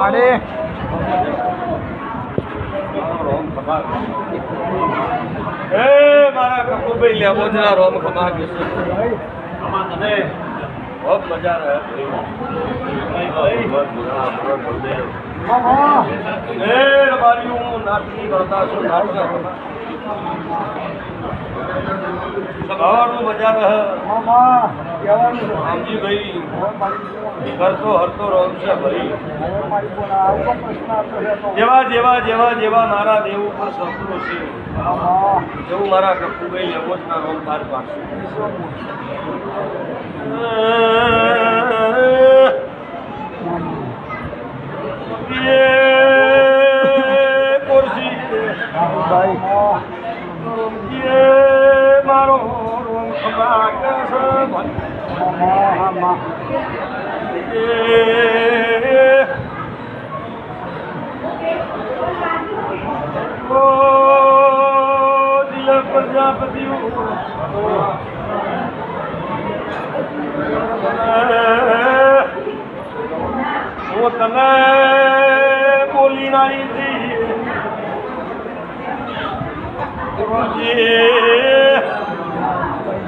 પાડે એ મારા કપૂરભાઈ લેબોજના રોમ ખમા કે તને ખૂબ મજા રહે એ મારી હું નાતની કરતા છું સભાવાનું મજા રહે આમજી ભાઈ કરતો હરતો રોમ છે ભાઈ જેવા જેવા જેવા જેવા મારા દેવ ઉપર સપનું છે એવું મારા કપૂરભાઈ લેબોજના રોમ પાર પાડશે મારો રોમ ખબા પ્રજાપતિ હું તને બોલી નાઈ હતી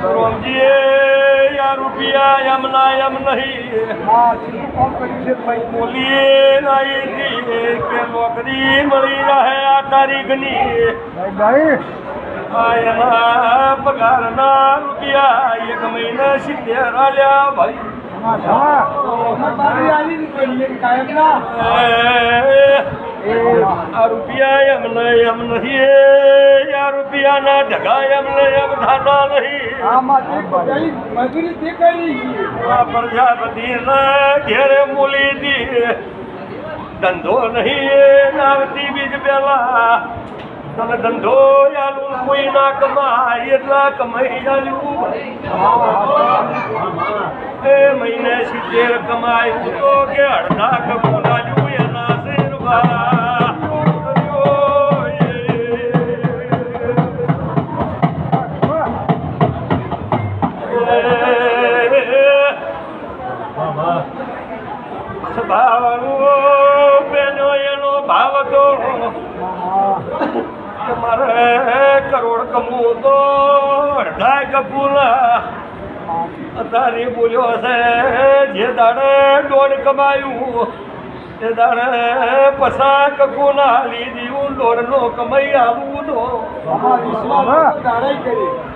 રોમજી યા રૂપિયા એમ ના એમ નહીં બોલીએ નાઈ હતી કે નોકરી મળી રહે આ તારીખની એના પગારના રૂપિયા એક મહિને 70 આલ્યા ભાઈ આ રૂપિયા એમ નહીં આ રૂપિયાના ઢગા એમ એમ ધાતા નહીં આ પ્રજાપતિ ઘેરે બોલી હતી ધંધો નહીં આવતી બીજ પેલા તમે ધંધો યાલું કોઈ ના કમાય એટલા કમાઈ જાલ્યું એ મહિને 70 કમાયું તો કે અડધા કપૂર આલ્યું એના શેરવા ભાવનું બેનો એનો ભાવ તો મારે કરોડ કમવું તો અડધા કપૂરના અત્યારે બોલ્યો હશે જે દાડે 1.5 કમાયું તે દાડે 50 કપૂના લીધી હું 1.5નો કમાઈ આવું તો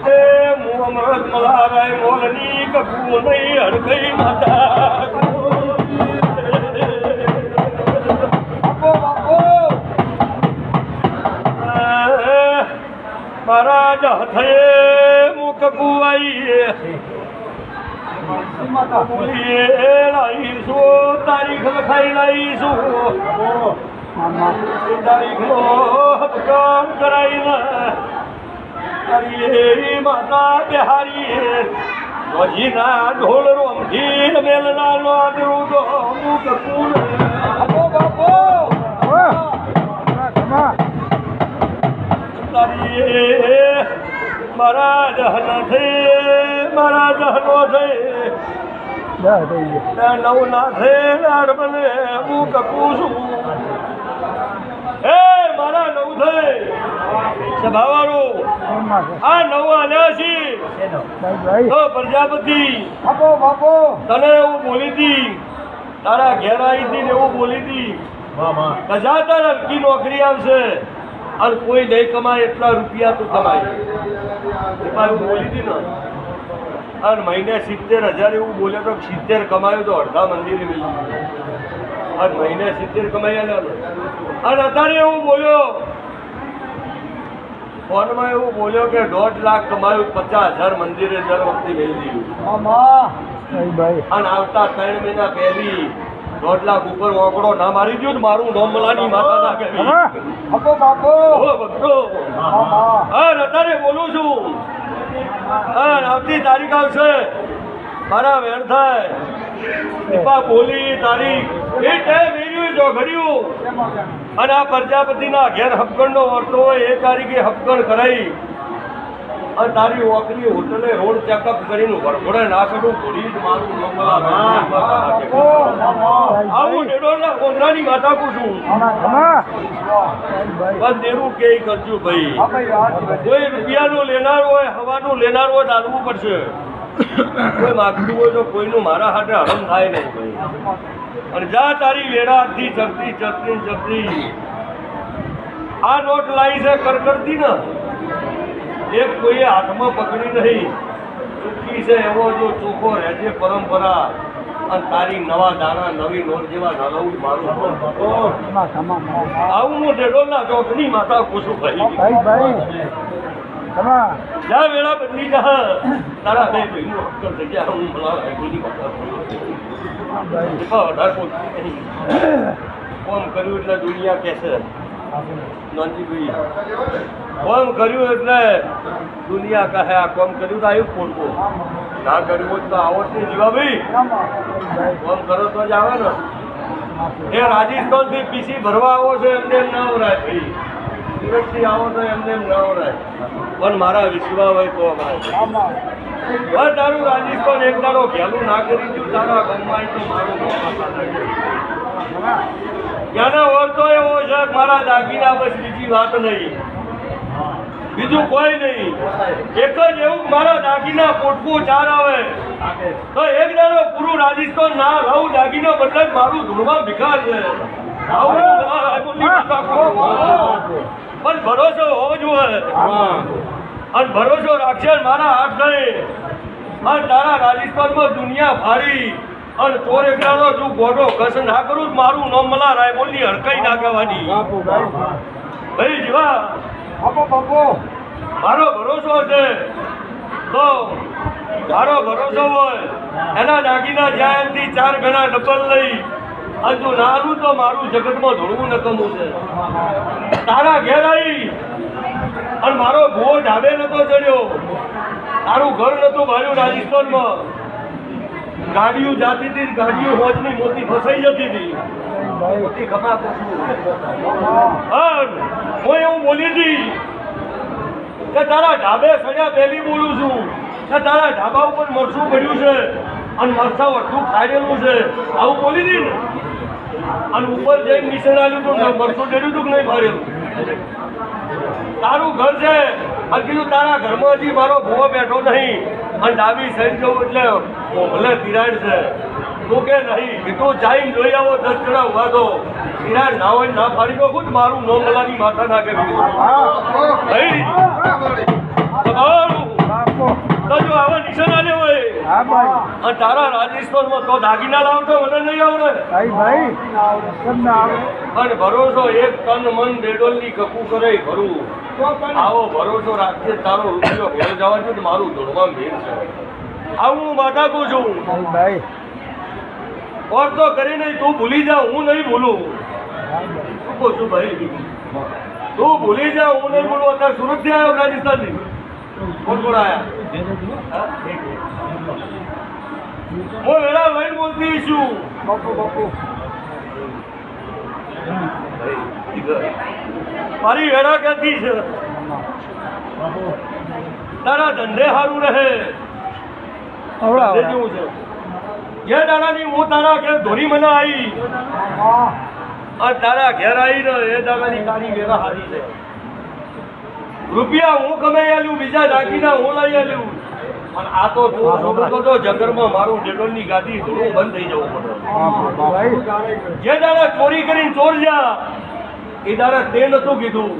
એ હું અમૃત મલારાય મોલની કપૂર નહીં હડકઈ માતા મારા હાથે મુખ કુવાઈ લાવીશું તારીખ લખાઈ લાવીશું તારીખનો હપકામ કરાવીને તારી માતા બિહારી વજીના ઢોલ રોમથી મેલના નો આદરું તો મુખ કુલ મારા જહનો થઈ નવ ના થઈ બને હું કપું છું એ મારા નવ થઈ સભાવાળું આ નવ આલ્યા છે પ્રજાપતિ તને એવું બોલી હતી તારા ઘેર આવી હતી ને એવું બોલી હતી કજા તારા કી નોકરી આવશે અને કોઈ નહીં કમાય એટલા રૂપિયા તું કમાય એવું બોલી હતી ને અને મહિને 70,000 એવું બોલ્યો તો 70 કમાયું તો અડધા મંદિરે મિલી અને મહિને 70 કમાયા અને અત્યારે એવું બોલ્યો ફોનમાં એવું બોલ્યો કે 1.5 લાખ કમાયું 50,000 મંદિરે દર વખતે મેળવી દીધું અને આવતા 3 મહિના પહેલી 1.5 લાખ ઉપર ઓકડો ના મારી દઉં મારું નોમલાની માતા ના કરી અત્યારે બોલું છું આવતી તારીખ આવશે મારા વેણ થાય દીપા બોલી તારીખ એ ટાઈમ એર્યું જો ઘડ્યું અને આ પ્રજાપતિના ઘેર હપકણનો વર્તો હોય એ તારીખે હપકણ કરાઈ અને તારી ઓકરી હોટલે રોડ ચેકઅપ કરીને વરઘોડે ના કરું ઘોડી જ મારું નોકલા આવું ડેડોના કોંદરાની માતા પૂછું બસ દેરું કે કરજો ભાઈ કોઈ રૂપિયાનું લેનાર હોય હવાનું લેનાર હોય ચાલવું પડશે કોઈ માગતું હોય તો કોઈનું મારા હાથે હરમ થાય નહીં ભાઈ અને જા તારી વેરાથી ચડતી ચડતી ચડતી આ નોટ લાવી છે કરકરતી ને એક કોઈએ હાથમાં પકડી નહીં ચૂકી છે એવો જો ચોખ્ખો રહેજે પરંપરા અને તારી નવા દાણા નવી નોટ જેવા નલવું મારું આવું હું ડેડોલના ચોકની માતા પૂછું ભાઈ જા વેળા બદલી જા તારા બે ભાઈનું અક્કર જગ્યા હું બોલાવા કોઈની વધારે પોતી નહીં કોમ કર્યું એટલે દુનિયા કહેશે નોંધીભાઈ કોમ કર્યું એટલે દુનિયા કહે આ કોમ કર્યું તો આવ્યું પોટકો ના કર્યું હોય તો આવો જ નહીં જીવાભાઈ કોમ કરો તો જ આવે ને એ રાજસ્થાનથી પીસી ભરવા આવો છો એમને એમ ના આવરાય ભાઈ સુરતથી આવો તો એમને એમ ના આવરાય પણ મારા વિશ્વાસ હોય તો અમારે તારું રાજસ્થાન એક દાડો ઘેલું ના કરી દઉં તારા ગમવાય તો મારું ત્યાંનો ઓરતો એવો છે મારા દાગીના બસ બીજી વાત નહીં બીજું કોઈ નહીં એક જ એવું મારા દાગીના પોટકું ચાર આવે તો એક દાડો પૂરું રાજસ્થાન ના રહું દાગીના બદલે મારું ધૂળમાં ભિખાર છે પણ ભરોસો હોવો જોઈએ અને ભરોસો રાખશે મારા હાથ ગઈ અને તારા રાજસ્થાનમાં દુનિયા ભારી અને ચોર એકલાનો તું ગોડો ઘસ ના કરું મારું નામ મલા રાયબોલની હડકાઈ નાખવાની ભાઈ જીવા મારો ભરોસો છે તો મારો ભરોસો હોય એના દાગીના જાય એમથી 4 ગણા ડબલ લઈ અને તું નાનું તો મારું જગતમાં ધોળવું નકમું છે તારા ઘેર આવી અને મારો ભૂવો ઢાબે નતો ચડ્યો તારું ઘર નતું ભાડ્યું રાજસ્થાનમાં ગાડીઓ જાતી હતી ગાડીઓ હોજની મોતી ફસાઈ જતી હતી મોતી ખપા હું એવું બોલી હતી કે તારા ઢાબે સજા પહેલી બોલું છું કે તારા ઢાબા ઉપર મરચું પડ્યું છે અને મરચા વટું ખાડેલું છે આવું બોલી હતી ને અને ઉપર જઈને મિશન આવ્યું હતું મરચું ડેડ્યું હતું કે નહીં ફાડેલું તારું ઘર છે અને કીધું તારા ઘરમાં હજી મારો ભૂવો બેઠો નહીં અને ડાબી સાઈડ જવું એટલે ભલે તિરાડ છે તું કે નહીં કીધું જઈને જોઈ આવો 10 જણા ઉભા તો તિરાડ ના હોય ના ફાડી દો ખુદ મારું નોમલાની માથા ના કે તો જો આવા નિશાન આલે હોય અને તારા રાજસ્થાનમાં તો દાગીના લાવતો મને નહીં આવડે અને ભરોસો એક તન મન ડેડોલની કપુ કરે ખરું આવો ભરોસો રાખજે તારો રૂપિયો ઘેર જવા છે તો મારું ધોળમાં ભેર છે આવું હું માતા કહું છું ઓર તો કરી નહીં તું ભૂલી જા હું નહીં ભૂલું શું કહું છું ભાઈ તું ભૂલી જા હું નહીં ભૂલું અત્યારે સુરતથી આવ્યો રાજસ્થાનથી કોણ કોણ આવ્યા હું વેળા લઈને બોલતી છું મારી વેળા ક્યાંથી છે તારા ધંધે સારું રહે જેવું છે જે દાડાની હું તારા ઘેર ધોરી મને આવી અને તારા ઘેર આવી ને એ દાડાની તારી વેળા સારી છે રૂપિયા હું કમાઈ આલ્યું બીજા દાગીના હું લઈ આલ્યું અને આ તો છોકરો જગરમાં મારું ડેડોલની ગાદી થોડું બંધ થઈ જવું પડે જે દાડા ચોરી કરીને ચોર જા એ દાડા તે નતું કીધું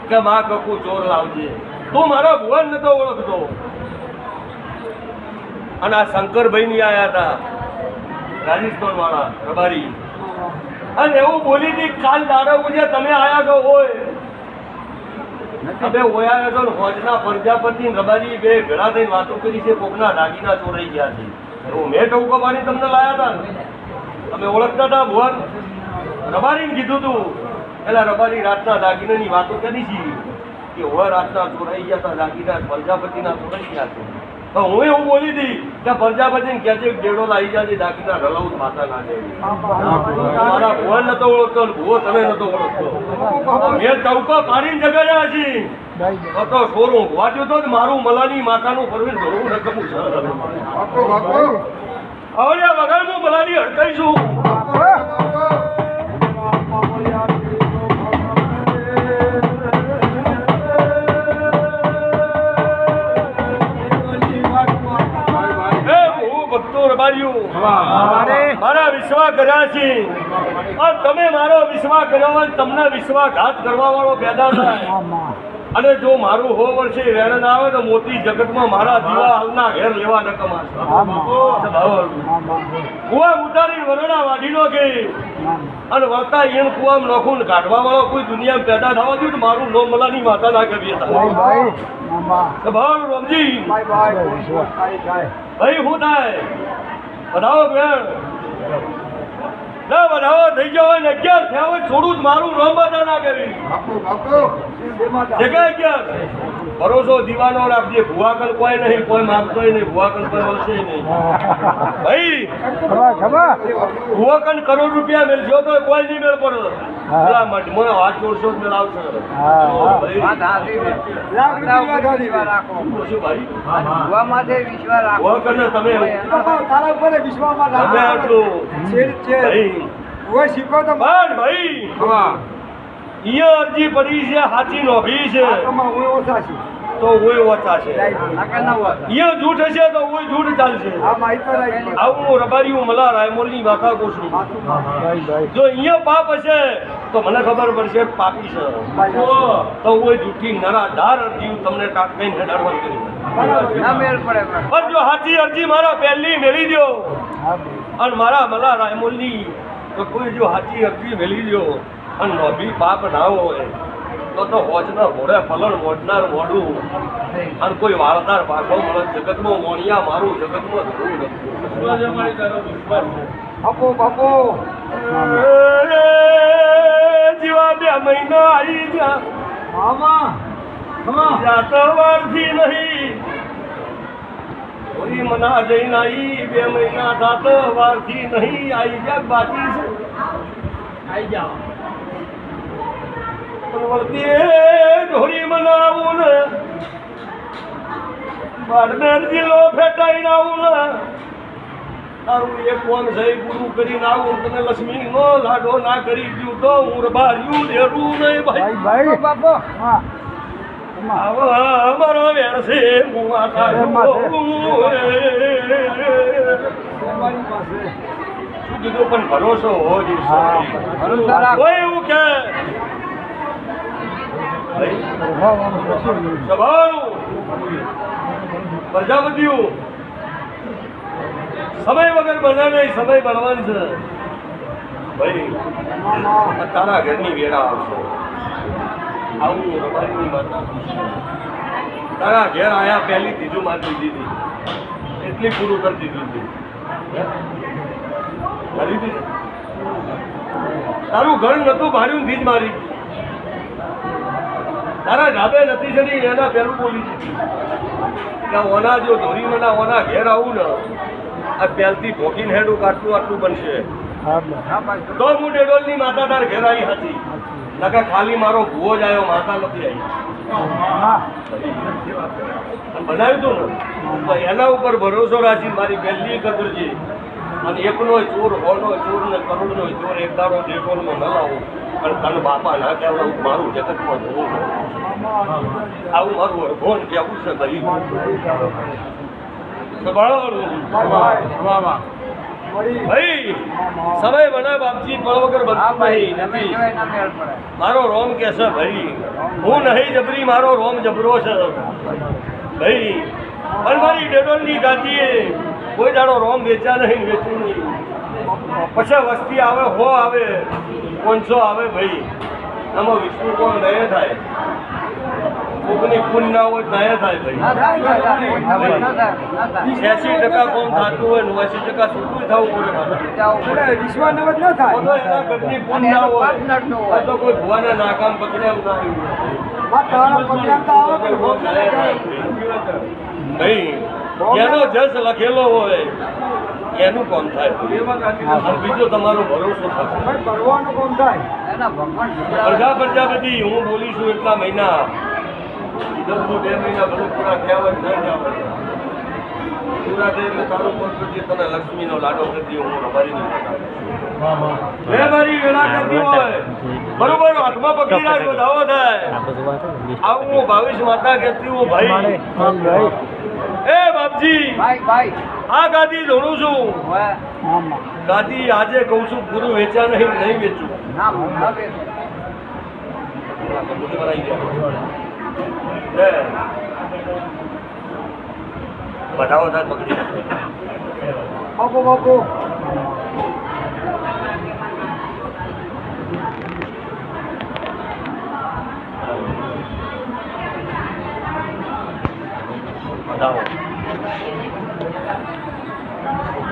કે માં કકુ ચોર લાવજે તું મારા ભુવન નતો ઓળખતો અને આ શંકરભાઈ ની આયા હતા રાજસ્થાન વાળા રબારી અને એવું બોલી હતી કાલ દાડા પૂછે તમે આયા છો હોય તમે ઓયા છો હોજના પ્રજાપતિ રબારી બે ભેળા થઈને વાતો કરી છે કોકના દાગીના ચોરાઈ ગયા છે એવું મેં ટોકો પાડી તમને લાયા હતા તમે ઓળખતા હતા ભુવન રબારીને કીધું તું પેલા રબારી રાતના દાગીનાની વાતો કરી છે કે હવે રાતના ચોરાઈ ગયા હતા દાગીના પ્રજાપતિના ચોરાઈ ગયા છે તો હું એવું બોલી હતી કે પ્રજાપતિને કે છે ડેડો લાવી જાય દાખલા રલાવું માતા ના દે મારા ભુવન નતો ઓળખતો ને ભુવો તને નતો ઓળખતો મેં ચૌકો કાઢીને જગાડ્યા છી તો સોરું વાંચ્યું તો મારું મલાની માતાનું પરવીન ધોરું રકમું છે હવે વગર હું મલાની હડકાઈશું મારા વિશ્વાસ કર્યા છે અને તમે મારો વિશ્વાસ કર્યો હોય તમને વિશ્વાસઘાત કરવા વાળો પેદા થાય અને જો મારું હો વર્ષે વેણ ના આવે તો મોટી જગતમાં મારા દીવા હાલના ઘેર લેવા નકમા કુવા ઉતારી વરણા વાઢીનો કે અને વળતા ઈણ કુવામાં નોખું ને કાઢવા વાળો કોઈ દુનિયામાં પેદા થવા દઉં તો મારું નો મલાની માતા ના કહેવી ભાઈ રમજી ભાઈ શું થાય વધાવો બેન ના વધાવો થઈ ગયો હોય ને 11 થયા હોય થોડું જ મારું રોમ બધા ના કરી જગ્યા 11 ભરોસો દીવાનો રાખજે ભુવાકન કોઈ નહીં કોઈ માગતોય નહીં ભુવાકન કોઈ વળશે નહીં ભાઈ ભુવાકન કરોડ રૂપિયા મેળજો તો કોઈ નહીં મેળ પડે એટલા માટે મને હાથ જોડશો જ મેળ આવશે અરજી પડી છે હાથી નોભી છે તો ઓય ઓછા છે અહીંયા જૂઠ હશે તો ઓય જૂઠ ચાલશે આવું રબારી મલા રાયમોલની વાતા કોશું જો અહીંયા પાપ હશે તો મને ખબર પડશે પાપી છે તો ઓય જૂઠી નરા ધાર અરજી તમને ટાટકઈને હેડાડવા કરી પણ જો હાથી અરજી મારા પહેલી મેળી દો અને મારા મલા રાયમોલની તો કોઈ જો હાથી અરજી મેળી દો અને નોભી પાપ ના હોય તો હોજના ઘોડે ફલણ મોડનાર મોડું અને કોઈ વાળદાર પાછો મળે જગતમાં મોણિયા મારું જગતમાં બાપો બાપો જીવા 2 મહિના આવી ગયા વારથી નહીં કોઈ મના જઈને આવી 2 મહિના જાત વારથી નહીં આવી ગયા બાકી છે આવી જાઓ ઢોરી મનાવું ને બારમેર જિલ્લો ફેટાઈને આવું ને તારું એક કોણ સહી પૂરું કરીને આવું તને લક્ષ્મી નો લાડો ના કરી દઉં તો હું રબાર્યું દેરું નહીં ભાઈ બાપો અમારો વેણ છે હું શું કીધું પણ ભરોસો હોય કોઈ એવું કે પ્રજાપતિઓ સમય વગર બને નહીં સમય બનવાનું છે ભાઈ તારા ઘરની વેળા આવશે આવું રબારીની માતા તારા ઘેર આયા પહેલી ત્રીજું મારી દીધી એટલી પૂરું કરી દીધું કરી દીધું તારું ઘર નતું ભાડ્યું ભીજ મારી તારા ઢાબે નથી ચડી એના પહેલું બોલી દીધી કે ઓના જો ધોરી મના ઓના ઘેર આવું ને આ પહેલથી ભોગીને હેડું કાટલું આટલું બનશે તો હું ડેડોલની માતા તાર ઘેર આવી હતી નકા ખાલી મારો ભૂવો જ આવ્યો માતા નથી આવી બનાવ્યું હતું ને તો એના ઉપર ભરોસો રાખી મારી પહેલી કદર છે અને એકનો ચોર હોનો ચોર ને કરોડનો ચોર એક દાડો ડેડોલમાં ન લાવો અને તને બાપા ના કહેવાય મારું જગતમાં જોવું આવું મારું અર્ભોન કેવું છે ભાઈ ભાઈ સમય બને બાપજી પળ વગર બનતું નથી મારો રોમ કે છે ભાઈ હું નહીં જબરી મારો રોમ જબરો છે ભાઈ પણ મારી ડેડોલની ગાદીએ કોઈ દાડો રોમ વેચા નહીં વેચવું નહીં પછી વસ્તી આવે હો આવે 500 આવે ભાઈ આમાં વિષ્ણુ કોણ નય થાય કોકની પૂન ના હોય નય થાય ભાઈ 86% કોમ થતું હોય 89% છૂટું થવું પડે વિશ્વાસ નવત ન થાય તો એના ઘરની પૂન ના હોય તો કોઈ ભુવાના નાકામ પકડ્યા ના ભાઈ જેનો જસ લખેલો હોય એનું કોમ થાય અને બીજો તમારો ભરોસો થશે કરવાનું કોમ થાય પ્રજાપતિ હું બોલીશું એટલા મહિના 2 મહિના બધું પૂરા થયા હોય ન થયા હોય પૂરા થઈ એટલે તારું પદ પ્રત્યે તને લક્ષ્મીનો લાડો પ્રત્યે હું રબારી નહીં મારી વેળા કરતી હોય બરોબર હાથમાં પકડી રાખ વધાવો થાય આવું હું ભાવેશ માતા કહેતી હું ભાઈ એ બાપજી આ ગાદી દોડું છું ગાદી આજે કહું છું પૂરું વેચા નહીં વેચું બતાવો થાય પકડી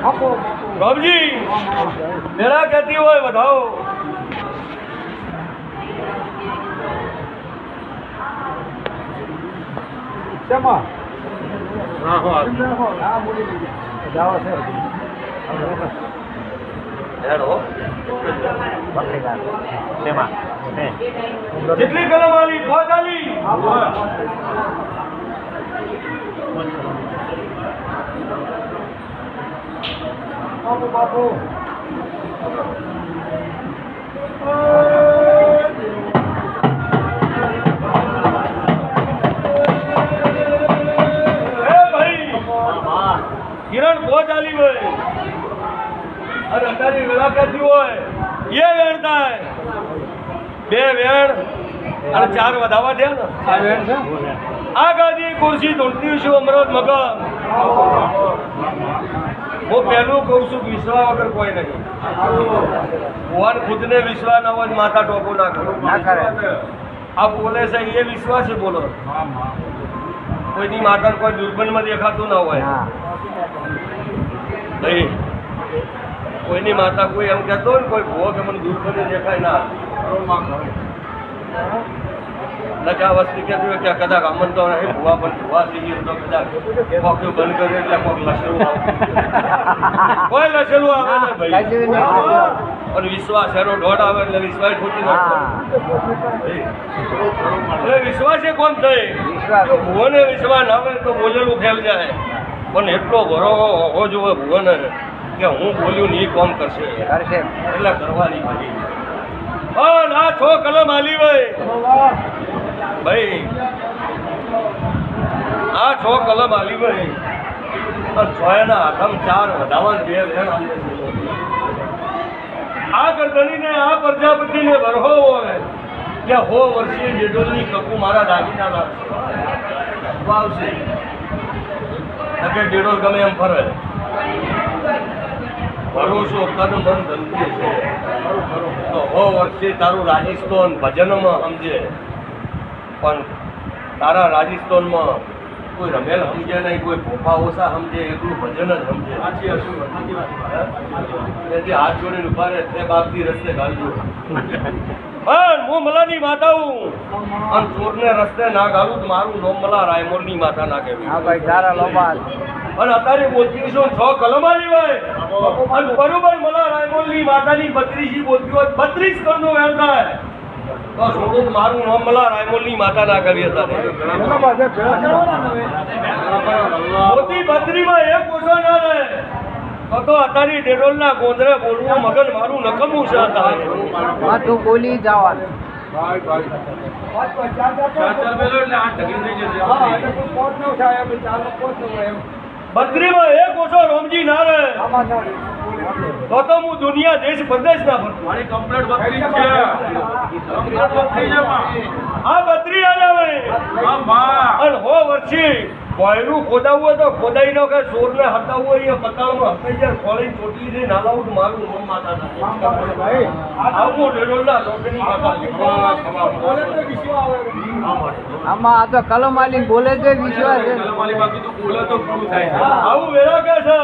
બાપુ બાબજી મેળા કહેતી હોય બતાવો શેમાં જેટલી કલમ આલી 5 આલી બાપુ કિરણ બહુ ચાલી હોય અને અત્યારે વેળા કરતી હોય એ વેણ થાય 2 વેણ અને 4 વધાવા થયા ને આ ગાદી ખુરશી ધૂળતી છું અમરોદ મગન હું પહેલું કહું છું વિશ્વા વગર કોઈ નહીં ભગવાન ખુદને વિશ્વાસ ન હોય માથા ટોપો ના કરે આ બોલે છે એ વિશ્વાસ બોલો કોઈની માતા કોઈ દુર્બલમાં દેખાતું ના હોય નહીં કોઈની માતા કોઈ એમ કહેતો હોય ને કોઈ ભૂવો કે મને દુર્બલ દેખાય ના નકા વસ્તી કહેતી હોય કે કદાચ અમન તો નહીં ભૂવા પણ ભૂવા થઈ ગયું તો કદાચ કોક્યું બંધ કર્યું એટલે કોક લસેલું આવે કોઈ લસેલું આવે ને ભાઈ અને વિશ્વાસ એનો દોઢ આવે એટલે વિશ્વાસ ખોટી નાખો એટલે વિશ્વાસ એ કોણ થાય જો ભુવને વિશ્વાસ ના આવે તો બોલેલું ફેલ જાય પણ એટલો ભરો હોવો જોઈએ ભુવને કે હું બોલ્યું ને એ કોમ કરશે એટલે કરવાની બધી પણ આ 6 કલમ આલી ભાઈ આ 6 કલમ આલી ભાઈ અને 6 ના હાથમાં 4 વધાવા 2 વેણ આ ગરદણીને આ પ્રજાપતિને વરહો હોય કે હો વર્ષે જેડોલની કપુ મારા દાગીના લાવશે વાવશે નકે જેડોલ ગમે એમ ફરે ભરોસો કદ મન ધનથી છે તો હો વર્ષે તારું રાજસ્થાન ભજનમાં સમજે પણ તારા રાજસ્થાનમાં કોઈ રમેલ સમજે નહીં કોઈ ભોપા ઓછા સમજે એટલું ભજન જ સમજે તેથી હાથ જોડીને ઉભા રહે તે બાપથી રસ્તે ગાલજો પણ હું મલાની માતા હું અને ચોરને રસ્તે ના ગાલું તો મારું નોમ મલા રાયમોરની માતા ના કહેવી અને અત્યારે બોલતી છું 6 કલમ આલી હોય અને બરોબર મલા રાયમોરની માતાની 32 બોલતી હોય 32 કલમનો વેણ થાય તો છોડું મારું નામ મલા રાયમોલની માતા ના કરી હતા મોતી 32 માં એક ઓછો ના રહે તો અત્યારે ડેડોલના ગોંદરે બોલવું મગન મારું નકમું છે તું બોલી જવાનું બત્રીમાં એક ઓછો રોમજી ના રહે તો હું દુનિયા દેશ પ્રદેશ ના ફરતો મારી કમ્પ્લેટ આ બત્રી આવે અને હો વર્ષી કોયરું ખોદાવું હોય તો ખોદાઈ નો કે સોર ને હટાવવું હોય પતાળમાં હટાઈ જાય ખોળી ચોટલી થી નાલાવું તો મારું નામ માતા આવું ડેડોલના લોકોની આમાં આ તો કલમ આલી બોલે છે વિશ્વાસ છે આવું વેળા કે છે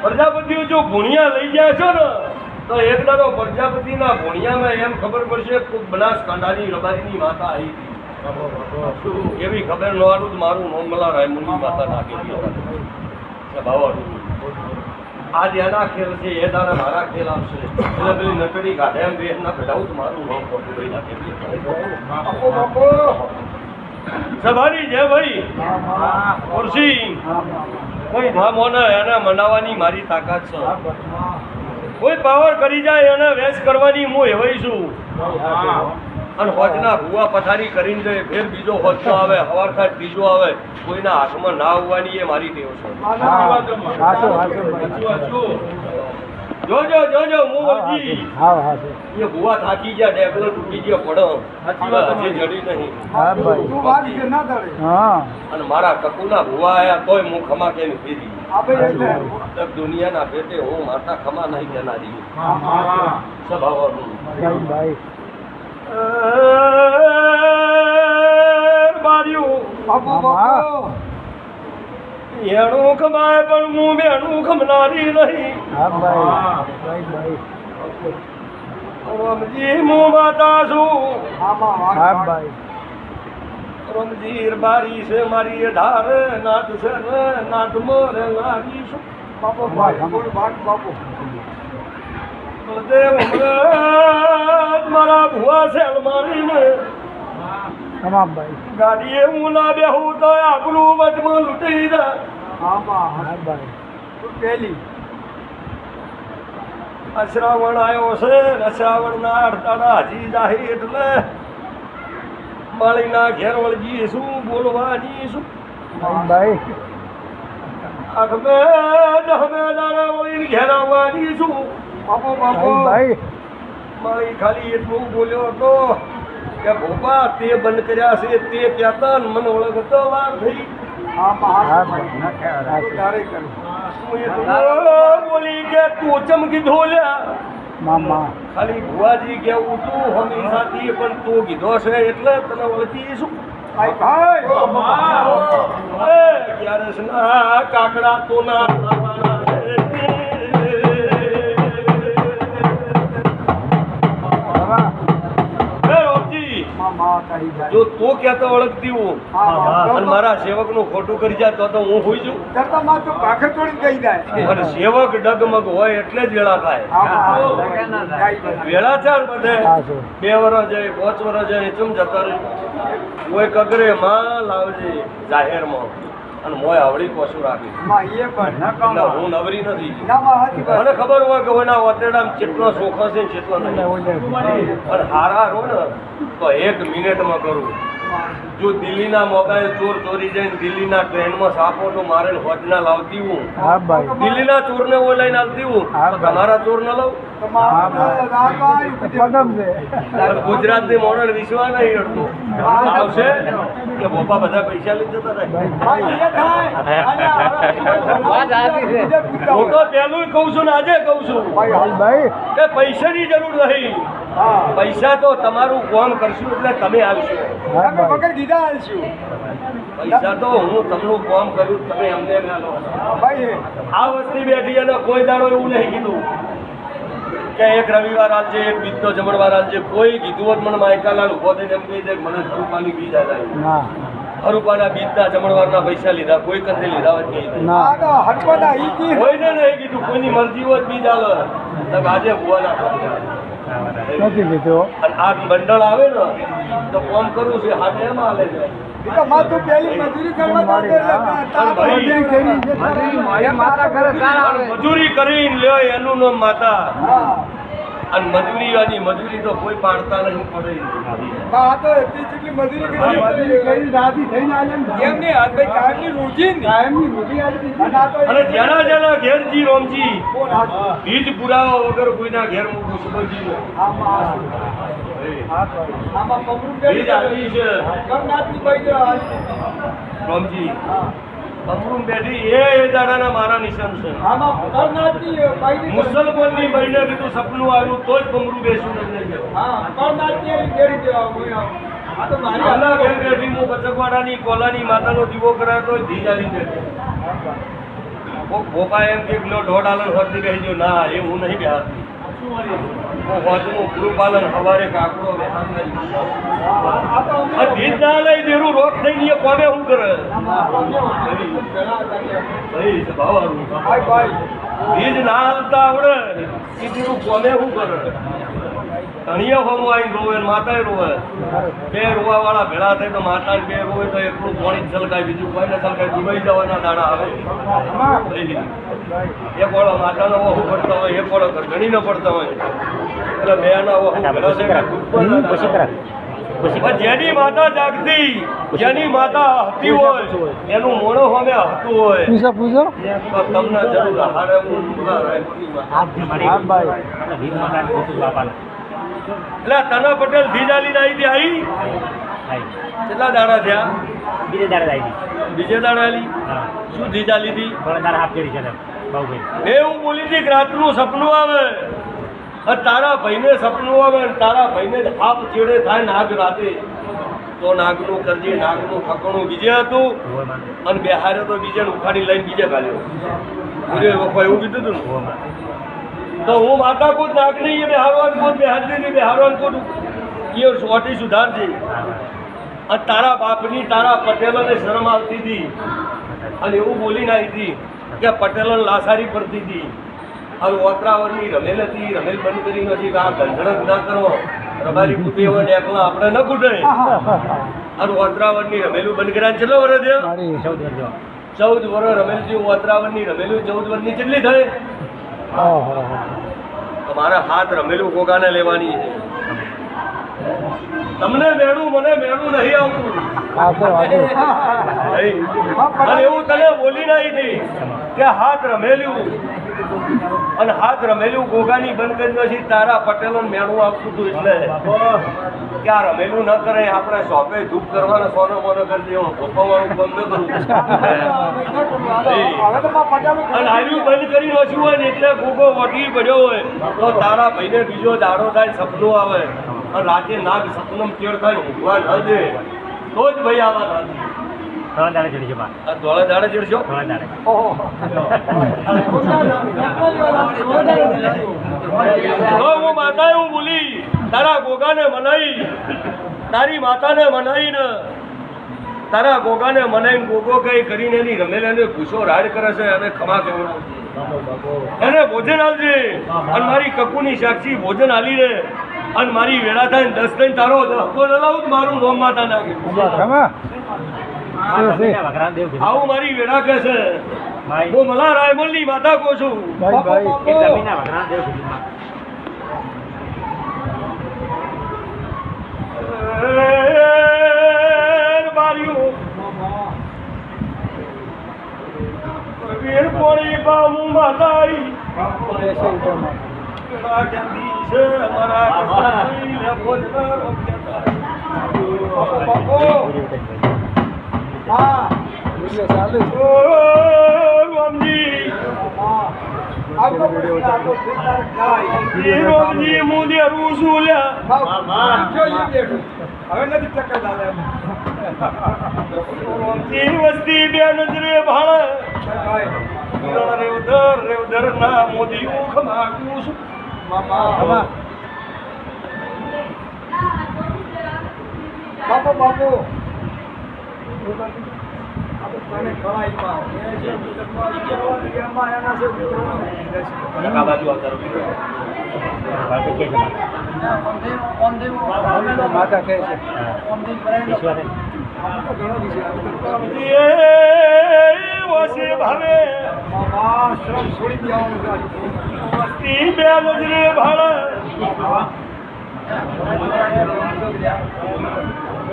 પ્રજાપતિઓ જો ભૂણિયા લઈ ગયા છો ને તો એક દાડો પ્રજાપતિના ભૂણિયામાં એમ ખબર પડશે કે બનાસકાંઠાની રબારીની માતા આવી હતી એવી ખબર ન આલું મારું મોમલા રાયમુની માતા નાખેલી હતા ભાવાડું આજ એના ખેલ છે એ દાડા મારા ખેલ આવશે એટલે પેલી નકડી કાઢે એમ બે એમના પેલાવું મારું નામ ખોટું કરી નાખેલી બાપુ બાપુ સભારી જય ભાઈ ખુરશી કોઈ ધામોને એને મનાવવાની મારી તાકાત છે કોઈ પાવર કરી જાય એને વેશ કરવાની હું એવાય છું અને હોજના ભૂવા પથારી કરીને જાય ફેર બીજો હોજનો આવે હવાર ખાત બીજો આવે કોઈના હાથમાં ના આવવાની એ મારી ટેવ છે જોજો જોજો હું વળગી એ ભૂવા થાકી ગયા ડેકલો તૂટી ગયો પડો હજી જડી નહીં તું વાગી કે ના દડે અને મારા કકુના ભૂવા આયા તોય હું ખમા કે ફેરી આપણે એટલે દુનિયાના પેટે હું માતા ખમા નહીં કેનારી સ્વભાવનું બાપુ બાપુ એનું ખમાય પણ હું બેનું ખમનારી નહીં રમજી હું માતા છું આમાં વાગ રમજી બારી છે મારી ઢાર નાથ છે ને નાથ મોર લાગી છું બાપુ ભાગ બાપુ દેવ મારા ભુવા છે મારીને ગાડીએ હું ના બેહું તો આપણું વચમાં લૂંટી જાય આમાં પેલી અશ્રાવણ આવ્યો છે અશ્રાવણના અડતાડા હજી જાહી એટલે માળીના ઘેર વળગી શું બોલવાની શું આઠમે દહમે દાડા વળીને ઘેર આવવાની શું બાપુ બાપુ માળી ખાલી એટલું બોલ્યો હતો કે ભોપા તે બંધ કર્યા છે તે કહેતા ને મને ઓળખતો વાર થઈ આમાં તારે કર હું એટલું બોલી કે તું ચમ કીધો લ્યા ખાલી ભુવાજી કેવું તું હંમેશાથી પણ તું કીધો છે એટલે તને ઓળખી શું કાકડા તો ના જો તું કહેતો ઓળખતી હું અને મારા સેવક નું ખોટું કરી જાય તો હું હોઈ છું અને સેવક ડગમગ હોય એટલે જ વેળા થાય વેળા ચાલ બધે 2 વર્ષ જાય 5 વર્ષ જાય ચમ જતા રહી કોઈ કગરે માં લાવજે જાહેરમાં અને મોય આવડી કોશું રાખી હું નવરી નથી મને ખબર હોય કે કોઈના ઓતેડામાં કેટલો શોખો છે કેટલો નહીં પણ હારા હો ને તો 1 મિનિટમાં કરું જો દિલ્હીના મોબાઈલ ચોરી જાય દિલ્હીના ટ્રેનમાં સાપો તો મારે હોજના લાવતી હું દિલ્હીના ચોરને ઓનલાઈન આવતી હું તમારા ચોર ન લાવ ગુજરાતની મોડલ વિશ્વાસ નહીં અડતો આવશે કે બોપા બધા પૈસા લઈ જતા રહે હું તો પેલું કહું છું ને આજે કહું છું કે પૈસાની જરૂર નહીં પૈસા તો તમારું કામ કરશું એટલે તમે આવશો પૈસા તો હું તમનું કામ કર્યું તમે અમને આ વસ્તી બેઠી અને કોઈ દાડો એવું નહીં કીધું કે એક રવિવાર આવજે એક બીજનો જમણવાર આવજે કોઈ કીધું હોત મને માયકાલાલ ઉભો થઈને એમ કહી દે મને હરુપાની બીજ આવ્યા હરુપાના બીજના જમણવારના પૈસા લીધા કોઈ કંદે લીધા હોય કોઈને નહીં કીધું કોઈની મરજી હોય બીજ આવે આજે ભુવાના નથી લીધો અને આ બંડળ આવે ને તો કોમ કરવું છે હાથે એમ હાલે છે મજૂરી કરીને લ્યો એનું નામ માતા અને મજૂરી તો કોઈ પાડતા નહીં પડે અને જેના જેના ઘેરજી રોમજી બીજ પુરાવા વગર કોઈના ઘેર મૂકું સુબજી બીજ આવી છે રોમજી અમૃમ બેઠી એ દાડાના મારા નિશાન છે મુસલમાનની બહેને કીધું સપનું આવ્યું તો જ બમરું બેસું નથી બેઠી હું બચકવાડાની કોલાની માતાનો દીવો કરાયો તો ધી ચાલી બેઠી ભોપા એમ કે 1.5 હોતી કહી દો ના એ હું નહીં બેહાતી હોજનું પૂરું પાલન સવારે કાકડો ભીજ ના લઈ દેરું રોગ થઈ ગયો કોને શું કરે ભીજ ના હાલતા આવડે એ દેરું કોને શું કરે ધણીએ હોમો આવીને રોવે માતાએ રોવે બે રોવા વાળા ભેળા થાય તો માતા બે રોવે તો એટલું પાણી જ છલકાય બીજું કોઈ ને છલકાય દુબઈ જવાના દાડા આવે એક વાળો માતાનો ઓહો પડતા હોય એક વાળો ઘણી ન પડતા હોય એટલે બે ના ઓહો જેની માતા જાગતી જેની માતા હતી હોય એનું મોણો હોમે હતું હોય પૂછો તો તમને જરૂર હારે હું એટલે તને પટેલ ધીજાલી ના આવી કેટલા દાડા થયા બીજે દાડા આલી શું ધીજાલી હતી એવું બોલી હતી કે રાતનું સપનું આવે અને તારા ભાઈને સપનું આવે અને તારા ભાઈને આપ ચેડે થાય નાગ રાતે તો નાગનું કરજે નાગનું ઠકણું બીજે હતું અને બેહારે તો બીજાને ઉખાડી લઈને બીજે ગાલ્યો એવું કીધું હતું ને તો હું માતા કૂદ નાગ નહીં એ બેહારવાન કૂદ બેહારતી નહીં બેહારવાન કૂદ એ સોટી સુધારજે અને તારા બાપની તારા પટેલોને શરમ આવતી હતી અને એવું બોલીને આવી હતી કે પટેલોને લાસારી પડતી હતી હવે ઓતરાવરની રમેલ હતી રમેલ બંધ કરી નથી કે આ ગંધડક ના કરો રબારી કૂટી હોય ને એકલા આપણે ન કૂટે અને ઓતરાવરની રમેલું બંધ કર્યા કેટલો વર્ષ છે 14 વર્ષ રમેલ છે ઓતરાવરની રમેલું 14 વર્ષની કેટલી થઈ તમારે હાથ રમેલું ગોગાને લેવાની છે તમને મેળું મને મેળું નહીં આવતું અને એવું તને બોલી નહીં હતી કે હાથ રમેલું અને હાથ રમેલું ગોગાની બંધ કરી નથી તારા પટેલો મેળું આવતું હતું એટલે કે આ રમેલું ન કરે આપણે શોપે ધૂપ કરવાના સોનો મોનો કરી દેવો ભોપાવાનું બંધ કરું અને હાર્યું બંધ કરી ઓછું હોય ને એટલે ગોગો વટી પડ્યો હોય તો તારા ભાઈને બીજો દાડો થાય સપનું આવે અને રાતે નાગ સપનમ ચેડ થાય ઊંઘવા ન દે તો જ ભાઈ આવા ધોળા દાડે ચડશો હું માતા એવું બોલી તારા ગોગાને મનાઈ તારી માતાને મનાઈને તારા ગોગાને મનાઈને ગોગો કઈ કરીને એની રમેલાને ભૂસો રાડ કરે છે અને ખમા કહેવાનું એને ભોજન આલજે અને મારી કકુની સાક્ષી ભોજન આલી રે અને મારી વેળા થાય 10 થઈને તારો હકો લાવું મારું નોમ માતા નાખે આવું મારી વેળા કે છે હું મલા રાયમલની માતા કહું છું વીરપોળી બામુ માતાઈ રામજી મુદે રૂસુલ્યા હવે નથી ટક્કર વસ્તી બે નજરે ભાળે રેવદર ના મોદી ઉખ માગું છું બાપો બાપો માતા કહે છે ભાવે શ્રમ છોડી દેવાનું વસ્તી બે નજરે ભાડે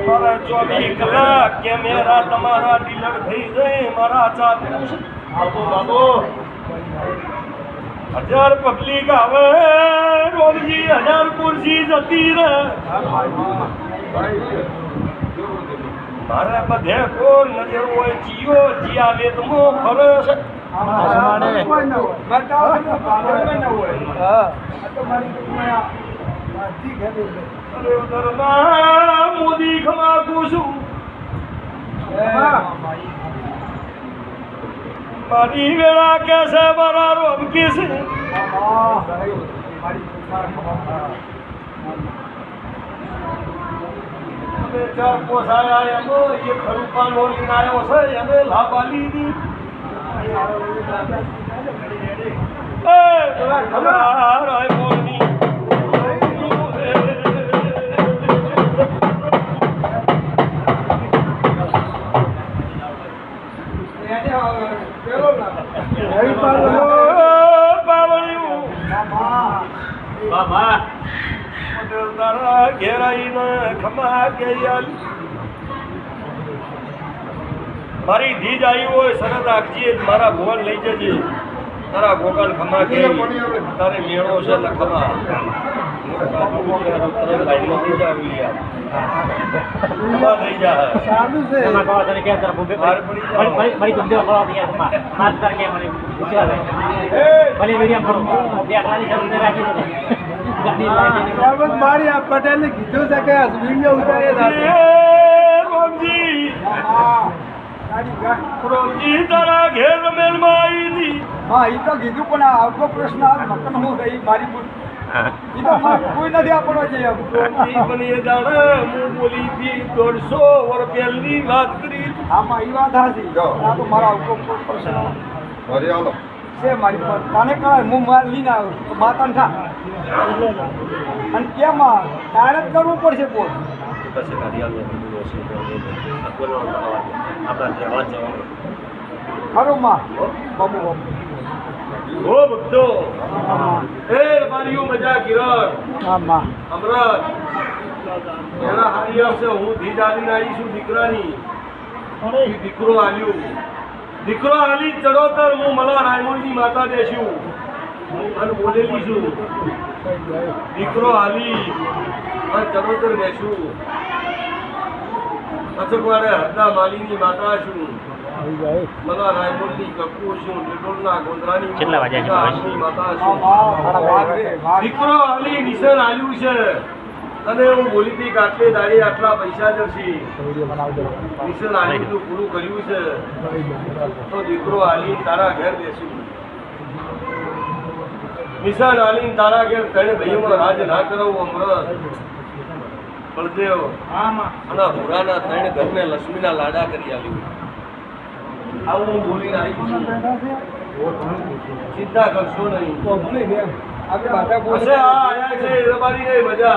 મારા 24 કલાક કેમેરા તમારા ડીલર થઈ જાય મારા ચાલુ બાબો 1000 પબ્લિક આવે રોમજી 1000 ખુરશી જતી રહે મારે બધે કોણ નજર હોય જીઓ જીયા વેદમો ફરે છે મોદી ખમાકું છું મારી વેળા કે છે મારા રોમ કે છે અમે ચાર પોસાયા એનો એ ખરુપાનો લઈને આવ્યો છે એને લાભ આલી દી એ ખબર આય બોલની તારા ઘેરાઈને ખમા કે મારી ધીજ આવી હોય સરસ રાખજે મારા ભુવન લઈ જજે તારા ગોગલ ખમા કે તારે મેળો છે એટલે ખમા થઈ જાય સારું છે મારી આ પટેલે કીધું છે કે વિડીયો ઉતારે તારા ઘેર મેલમાં આવી હતી હા એ તો કીધું પણ આ આવતો પ્રશ્ન આ મકન હું રહી મારી ભૂલ એ તો કોઈ નથી આપણો છે હું બોલી હતી 150 વર્ષ પહેલની વાત કરી આમાં એ વાત હાજી આ તો મારા આવતો પ્રશ્ન છે મારી પર કાને કરાય હું માર લઈને આવ્યો તો માતાને થા અને કેમ તારે જ કરવું પડશે બોલ ખરું માં બાબુ બાબુ હો ભક્તો એ મારીઓ મજા કિરણ હા માં અમરત એના હારી આવશે હું ધીજ આલીને આવી છું દીકરાની ઈ દીકરો આલ્યું દીકરો આલી ચડોતર હું મલા રાયમોલની માતા દેશું હું અને બોલેલી છું દીકરો આલી અને ચડોતર દેશું અચકવાડે હરદા માલીની માતા છું મલા રાયમોલની કપૂર છું નિટોલના ગોંદરાની કેટલા વાગ્યાની માતા છું દીકરો આલી નિશાન આલ્યું છે અને હું બોલી હતી કે આટલે દાડી આટલા પૈસા જશે નિશાન આલી તું પૂરું કર્યું છે તો દીકરો આલી તારા ઘેર બેસું નિશાન આલી તારા ઘેર કઈને ભાઈઓમાં રાજ ના કરાવું અમરત બળદેવ અને ભૂરાના ત્રણ ઘરને લક્ષ્મીના લાડા કરી આવ્યું આવું હું બોલીને આવી છું ચિંતા કરશો નહીં આપણે બાધા હશે આ આયા છે એ રબારી નહીં મજા